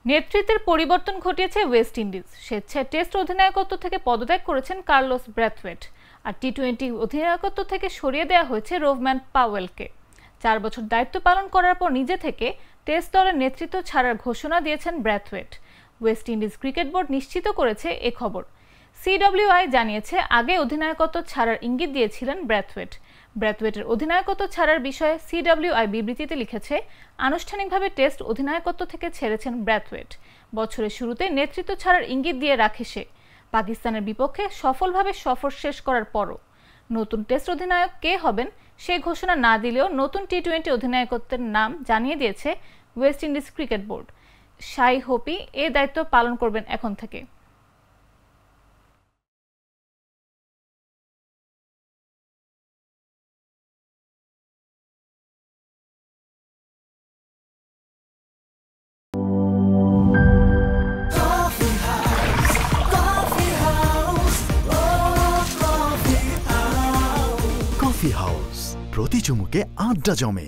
নেতৃত্বের পরিবর্তন ঘটিয়েছে ওয়েস্ট ইন্ডিজ। স্বেচ্ছায় টেস্ট অধিনায়কত্ব থেকে পদত্যাগ করেছেন কার্লোস ব্র্যাথওয়েট, আর টি-20 অধিনায়কত্ব থেকে সরিয়ে দেওয়া হয়েছে রোভম্যান পাওয়েলকে। 4 বছর দায়িত্ব পালন করার পর নিজে থেকে টেস্ট দলের নেতৃত্ব ছাড়ার ঘোষণা দিয়েছেন Brathwaite. West Indies cricket board নিশ্চিত করেছে এ খবর। সিডব্লিউআই জানিয়েছে, আগে অধিনায়কত্ব ছাড়ার ইঙ্গিত দিয়েছিলেন ব্র্যাথওয়েট। ব্র্যাথওয়েটের অধিনায়কত্ব ছাড়ার বিষয়ে সিডব্লিউআই বিবৃতিতে লিখেছে, আনুষ্ঠানিকভাবে টেস্ট অধিনায়কত্ব থেকে ছেড়েছেন ব্র্যাথওয়েট। বছরের শুরুতে নেতৃত্ব ছাড়ার ইঙ্গিত দিয়ে রাখে সে। পাকিস্তানের বিপক্ষে সফলভাবে সফর শেষ করার পরও নতুন টেস্ট অধিনায়ক কে হবেন সেই ঘোষণা না দিলেও নতুন টি-20 অধিনায়কত্বের নাম জানিয়ে দিয়েছে ওয়েস্ট ইন্ডিজ ক্রিকেট বোর্ড। শাই হোপি এ দায়িত্ব পালন করবেন এখন থেকে। কফি হাউস, প্রতি চুমুকে আড্ডা জমে।